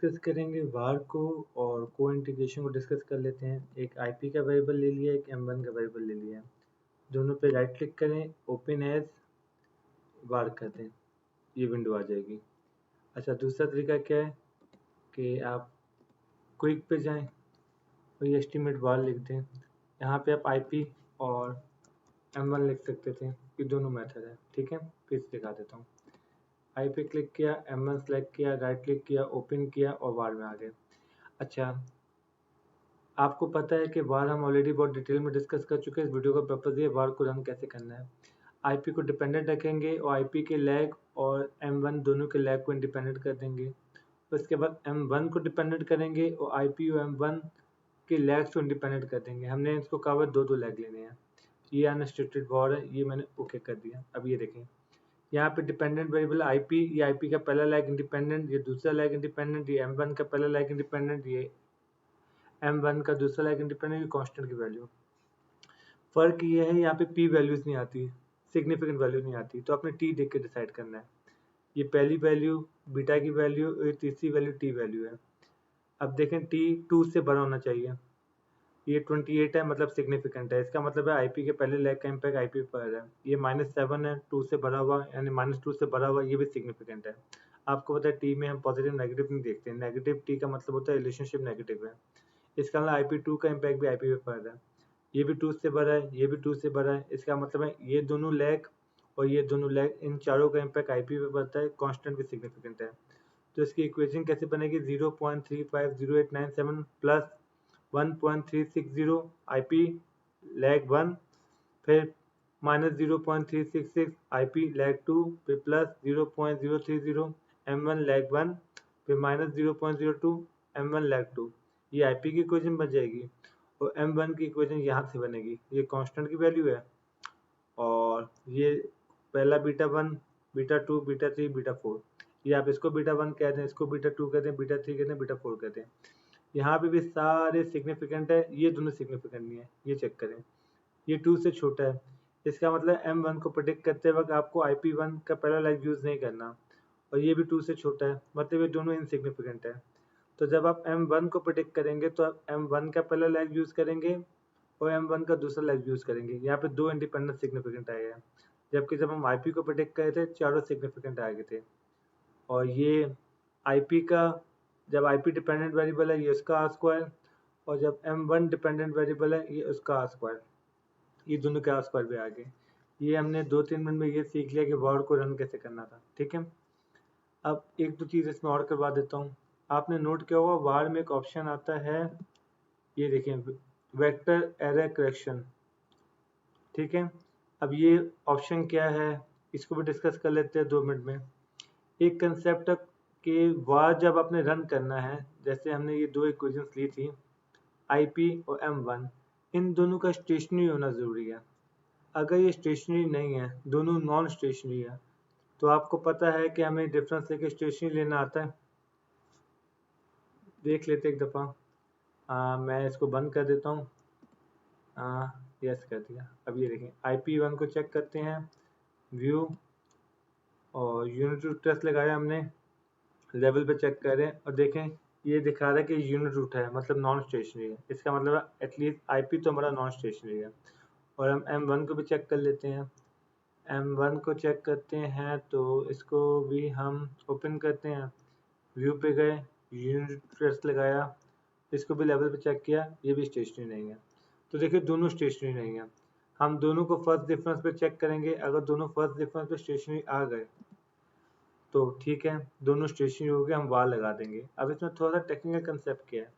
Discuss करेंगे var को और को इंटीग्रेशन को डिस्कस कर लेते हैं। एक IP का वेरिएबल ले लिया, एक M1 का वेरिएबल ले लिया। दोनों पे राइट क्लिक करें, ओपन एज var कर दें, ये विंडो आ जाएगी। अच्छा, दूसरा तरीका क्या है कि आप क्विक पे जाएं और ये एस्टीमेट var लिख दें। यहाँ पे आप IP और M1 लिख सकते थे, ये दोनों मेथड है। ठीक है, फिर से दिखा देता हूँ। आई पे क्लिक किया, M1 सेलेक्ट किया, राइट क्लिक किया, ओपन किया और var में आ गए। अच्छा, आपको पता है कि var हम ऑलरेडी बहुत डिटेल में डिस्कस कर चुके हैं। इस वीडियो का पर्पज़ ये var को रन कैसे करना है। IP को डिपेंडेंट रखेंगे और IP के लैग और M1 दोनों के लैग को इंडिपेंडेंट कर देंगे। उसके बाद M1 को डिपेंडेंट करेंगे और IP और M1 के लैग्स को इंडिपेंडेंट कर देंगे। हमने इसको कहा हुआ दो लैग लेने हैं। ये अनरिस्ट्रिक्टेड var है, ये मैंने ओके कर दिया। अब ये देखें, यहाँ पे डिपेंडेंट वेरिएबल IP, ये IP का पहला लैग इंडिपेंडेंट, ये दूसरा लैग इंडिपेंडेंट, ये M1 का पहला लैग इंडिपेंडेंट, ये M1 का दूसरा लैग इंडिपेंडेंट, ये कांस्टेंट की वैल्यू। फर्क ये है, यहाँ पे P वैल्यूज नहीं आती, सिग्निफिकेंट वैल्यू नहीं आती, तो आपने T देख के डिसाइड करना है। ये पहली वैल्यू बीटा की वैल्यू, ये तीसरी वैल्यू T वैल्यू है। अब देखें, T 2 से बड़ा होना चाहिए। ये 28 है, मतलब सिग्निफिकेंट है। इसका मतलब है IP के पहले लैग का इम्पैक्ट IP पर है। ये -7 है, 2 से भरा हुआ, यानी -2 से भरा हुआ, ये भी सिग्निफिकेंट है। आपको पता है T में हम पॉजिटिव नेगेटिव नहीं देखते हैं। नेगेटिव T का मतलब होता है रिलेशनशिप नेगेटिव है। इसका मतलब IP2 का इम्पैक्ट भी IP पे पड़ रहा है। ये भी 2 से भरा है, ये भी 2 से भरा है। इसका मतलब है ये दोनों लैग और ये दोनों लैग, इन चारों का इम्पैक्ट IP पे पड़ता है, कांस्टेंट भी सिग्निफिकेंट है। तो इसकी इक्वेशन कैसे बनेगी? 0.350897 प्लस 1.360 IP लैग 1, फिर माइनस 0.366 IP लैग 2, फिर प्लस 0.030 M1 लैग 1, फिर माइनस 0.02 M1 लैग 2। ये IP की इक्वेशन बन जाएगी और M1 की इक्वेशन यहाँ से बनेगी। ये कांस्टेंट की वैल्यू है और ये पहला बीटा 1, बीटा 2, बीटा 3, बीटा 4। ये आप इसको बीटा 1 कह दें, इसको बीटा 2 कह दें, बीटा 3 कह दें, बीटा 4 कह दें। यहाँ पे भी सारे सिग्निफिकेंट है, ये दोनों सिग्निफिकेंट नहीं है, ये चेक करें। ये 2 से छोटा है, इसका मतलब M1 को प्रेडिक्ट करते वक्त आपको IP1 का पहला लैग यूज़ नहीं करना, और ये भी 2 से छोटा है, मतलब ये दोनों इनसिग्निफिकेंट है। तो जब आप M1 को प्रेडिक्ट करेंगे तो आप M1 का पहला लैग यूज़ करेंगे और M1 का दूसरा लैग यूज़ करेंगे। यहाँ पे 2 इंडिपेंडेंट सिग्निफिकेंट आए हैं, जबकि जब हम IP को प्रेडिक्ट करे थे चारों सिग्निफिकेंट आ गए थे। और ये IP का, जब IP डिपेंडेंट वेरिएबल है ये उसका आर स्क्वायर, और जब M1 डिपेंडेंट वेरिएबल है ये उसका आर स्क्वायर, ये दोनों के आर स्क्वायर भी आ गए। ये हमने 2-3 मिनट में ये सीख लिया कि var को रन कैसे करना था। ठीक है, अब एक दो चीज़ इसमें और करवा देता हूँ। आपने नोट किया होगा var में एक ऑप्शन आता है, ये देखें, वेक्टर एरर करेक्शन। ठीक है, अब ये ऑप्शन क्या है इसको भी डिस्कस कर लेते हैं 2 मिनट में। एक कंसेप्ट कि var जब आपने रन करना है, जैसे हमने ये 2 इक्वेशंस ली थी IP और M1, इन दोनों का स्टेशनरी होना ज़रूरी है। अगर ये स्टेशनरी नहीं है, दोनों नॉन स्टेशनरी है, तो आपको पता है कि हमें डिफरेंस लेके स्टेशनरी लेना आता है। देख लेते एक दफ़ा। मैं इसको बंद कर देता हूँ। यस कर दिया। अब ये देखें, IP1 को चेक करते हैं, व्यू और यूनिट रूट टेस्ट लगाया हमने, लेवल पे चेक करें और देखें ये दिखा रहा है कि यूनिट रूट है, मतलब नॉन स्टेशनरी है। इसका मतलब है एटलीस्ट IP तो हमारा नॉन स्टेशनरी है। और हम M1 को भी चेक कर लेते हैं। M1 को चेक करते हैं तो इसको भी हम ओपन करते हैं, व्यू पे गए, यूनिट टेस्ट लगाया, इसको भी लेवल पे चेक किया, ये भी स्टेशनरी नहीं है। तो देखिए दोनों स्टेशनरी नहीं है। हम दोनों को फर्स्ट डिफरेंस पे चेक करेंगे, अगर दोनों फर्स्ट डिफरेंस पे स्टेशनरी आ गए तो ठीक है, दोनों स्टेशनरी हो गए, हम var लगा देंगे। अब इसमें थोड़ा सा टेक्निकल कंसेप्ट क्या है,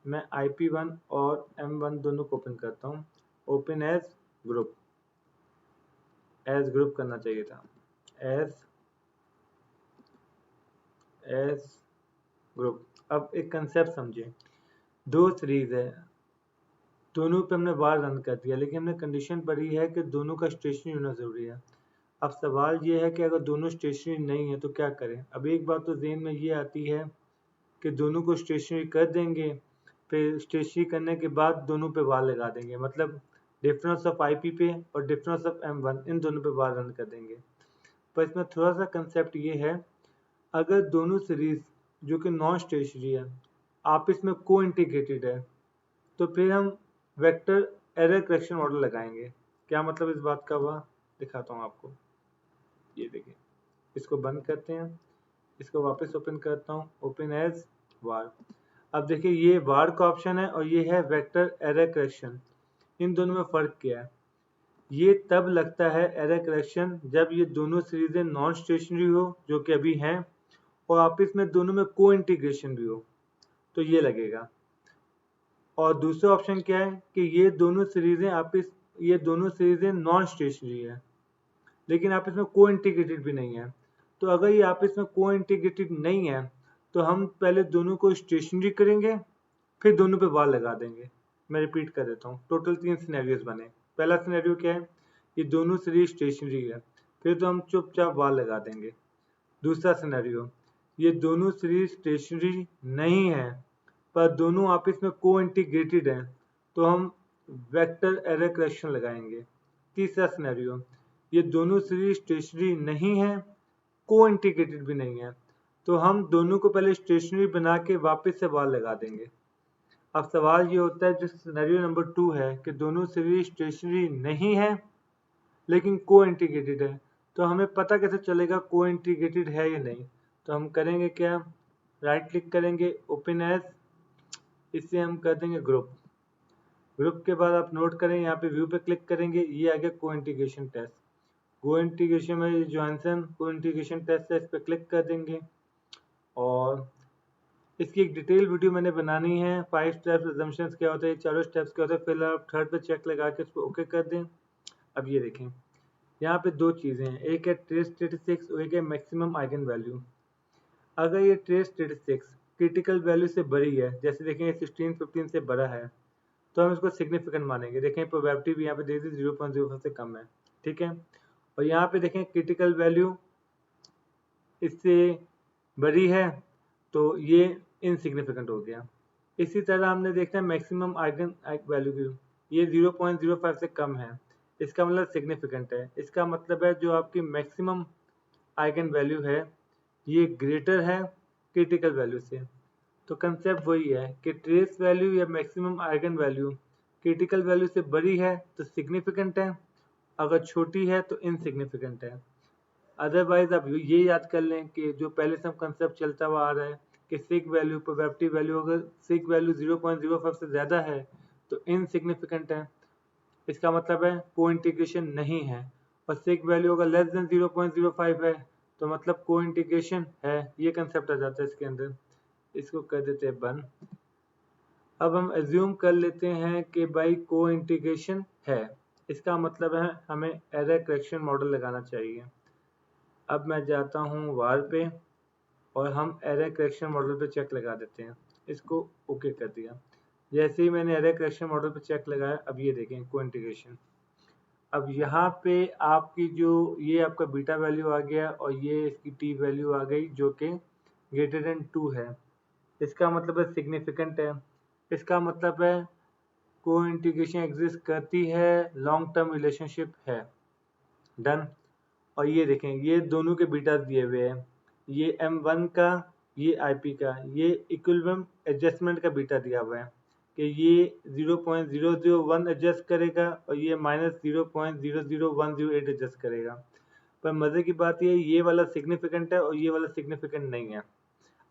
मैं IP1 और M1 दोनों को ओपन करता हूँ, open age group, age group करना चाहिए था, एज ग्रुप। अब एक कंसेप्ट समझिए, 2 सीरीज है, दोनों पे हमने var रन कर दिया, लेकिन हमने कंडीशन पढ़ी है कि दोनों का स्टेशनरी होना ज़रूरी है। अब सवाल ये है कि अगर दोनों स्टेशनरी नहीं है तो क्या करें। अब एक बात तो ज़हन में ये आती है कि दोनों को स्टेशनरी कर देंगे, फिर स्टेशनरी करने के बाद दोनों पे var लगा देंगे, मतलब डिफरेंस ऑफ IP पे और डिफरेंस ऑफ M1, इन दोनों पे var रन कर देंगे। पर इसमें थोड़ा सा कंसेप्ट ये है, अगर दोनों सीरीज जो कि नॉन स्टेशनरी है, आपस में को इंटीग्रेटेड है, तो फिर हम वेक्टर एरर करेक्शन मॉडल लगाएंगे। क्या मतलब इस बात का हुआ, दिखाता हूँ आपको। ये देखिए, इसको बंद करते हैं, इसको वापस ओपन करता हूँ, ओपन एज वार। अब देखिए ये वार का ऑप्शन है और ये है वेक्टर एरर करेक्शन। इन दोनों में फ़र्क क्या है? ये तब लगता है एरर करेक्शन जब ये दोनों सीरीजें नॉन स्टेशनरी हो, जो कि अभी हैं, और आपस में दोनों में को इंटीग्रेशन भी हो, तो ये लगेगा। और दूसरा ऑप्शन क्या है कि ये दोनों सीरीजें नॉन स्टेशनरी है, लेकिन आपस में को इंटीग्रेटेड भी नहीं है। तो अगर ये आपस में को इंटीग्रेटेड नहीं है, तो हम पहले दोनों को स्टेशनरी करेंगे, फिर दोनों पे वार लगा देंगे। मैं रिपीट कर देता हूँ, टोटल 3 सिनेरियोज बने। पहला सिनेरियो क्या है, ये दोनों सीरीज स्टेशनरी है, फिर तो हम चुपचाप वार लगा देंगे। दूसरा सिनेरियो, ये दोनों सीरीज स्टेशनरी नहीं है पर दोनों आपस में को इंटीग्रेटेड हैं, तो हम वेक्टर एरर करेक्शन लगाएंगे। तीसरा सिनेरियो, ये दोनों सीरीज स्टेशनरी नहीं है, को इंटीग्रेटेड भी नहीं है, तो हम दोनों को पहले स्टेशनरी बना के वापस से वार लगा देंगे। अब सवाल ये होता है, जो सिनेरियो नंबर 2 है कि दोनों सीरीज स्टेशनरी नहीं है लेकिन को इंटीग्रेटेड है, तो हमें पता कैसे चलेगा को इंटीग्रेटेड है या नहीं? तो हम करेंगे क्या, राइट क्लिक करेंगे, ओपन एज, इससे हम कर देंगे ग्रुप। ग्रुप के बाद आप नोट करें, यहाँ पे व्यू पे क्लिक करेंगे, ये आ गया को इंटीग्रेशन टेस्ट। को इंटीग्रेशन में जॉनसन को इंटीग्रेशन टेस्ट है, इस पर क्लिक कर देंगे। और इसकी एक डिटेल वीडियो मैंने बनानी है, 5 स्टेप्स अजम्पशंस क्या होता है, चारों स्टेप्स क्या होता है। फिर आप थर्ड पे चेक लगा के इसको ओके कर दें। अब ये देखें, यहाँ पे दो चीज़ें हैं, एक है ट्रेस स्टैटिस्टिक्स और एक है मैक्सिमम आइगन वैल्यू। अगर ये ट्रेस स्टैटिस्टिक्स क्रिटिकल वैल्यू से बड़ी है, जैसे देखें 16 15 से बड़ा है, तो हम इसको सिग्निफिकेंट मानेंगे। देखें प्रोबेबिलिटी भी यहाँ पे दे दी 0.05 से कम है, ठीक है। और यहाँ पे देखें क्रिटिकल वैल्यू इससे बड़ी है, तो ये इनसिग्निफिकेंट हो गया। इसी तरह हमने देखा है मैक्सिमम आइगन वैल्यू की, ये 0.05 से कम है, इसका मतलब सिग्निफिकेंट है। इसका मतलब है जो आपकी मैक्सिमम आइगन वैल्यू है ये ग्रेटर है क्रिटिकल वैल्यू से। तो कंसेप्ट वही है कि ट्रेस वैल्यू या maximum eigen value critical value से बड़ी है तो सिग्निफिकेंट है, अगर छोटी है तो इनसिग्निफिकेंट है। अदरवाइज आप ये याद कर लें कि जो पहले से कंसेप्ट चलता हुआ आ रहा है कि सिग वैल्यू प्रोबेबिलिटी वैल्यू, अगर सिग वैल्यू 0.05 से ज़्यादा है तो इनसिग्निफिकेंट है, इसका मतलब है को इंटीग्रेशन नहीं है। और सिग वैल्यू अगर लेस देन 0.05 है तो मतलब को इंटीग्रेशन है। ये कंसेप्ट आ जाता है इसके अंदर। इसको कर देते हैं बंद। अब हम एज्यूम कर लेते हैं कि भाई को इंटीग्रेशन है, इसका मतलब है हमें एरर करेक्शन मॉडल लगाना चाहिए। अब मैं जाता हूँ वार पे और हम एरर करेक्शन मॉडल पे चेक लगा देते हैं। इसको ओके कर दिया। जैसे ही मैंने एरर करेक्शन मॉडल पे चेक लगाया, अब ये देखें को इंटीग्रेशन। अब यहाँ पे आपकी जो ये आपका बीटा वैल्यू आ गया और ये इसकी टी वैल्यू आ गई जो कि ग्रेटर देन 2 है, इसका मतलब है सिग्निफिकेंट है। इसका मतलब है को इंटीग्रेशन एग्जिस्ट करती है, लॉन्ग टर्म रिलेशनशिप है। डन। और ये देखें, ये दोनों के बीटा दिए हुए हैं, ये M1 का, ये IP का, ये इक्विलिब्रियम एडजस्टमेंट का बीटा दिया हुआ है कि ये 0.001 एडजस्ट करेगा और ये -0.00108 एडजस्ट करेगा। पर मज़े की बात ये वाला सिग्निफिकेंट है और ये वाला सिग्निफिकेंट नहीं है।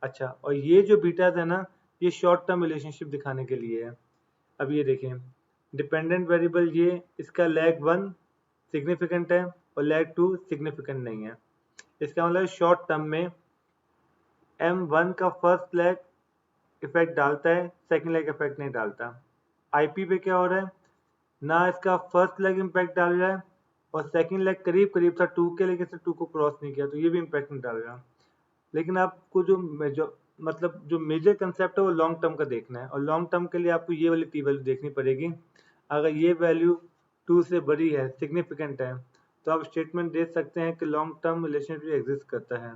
अच्छा, और ये जो बीटाज है ना, ये शॉर्ट टर्म रिलेशनशिप दिखाने के लिए है। अब ये देखें, डिपेंडेंट वेरिएबल ये, इसका लैग 1 सिग्निफिकेंट है और लैग 2 सिग्निफिकेंट नहीं है। इसका मतलब शॉर्ट टर्म में M1 का फर्स्ट लैग इफेक्ट डालता है, सेकंड लैग इफेक्ट नहीं डालता। IP पे क्या हो रहा है, ना इसका फर्स्ट लैग इम्पैक्ट डाल रहा है और सेकंड लैग करीब करीब था 2 के, लेकिन इसने 2 को क्रॉस नहीं किया, तो ये भी इम्पैक्ट नहीं डाल रहा। लेकिन आपको जो मेजर कंसेप्ट है वो लॉन्ग टर्म का देखना है, और लॉन्ग टर्म के लिए आपको ये वाली टी वैल्यू देखनी पड़ेगी। अगर ये वैल्यू 2 से बड़ी है, सिग्निफिकेंट है, तो आप स्टेटमेंट दे सकते हैं कि लॉन्ग टर्म रिलेशनशिप एग्जिस्ट करता है।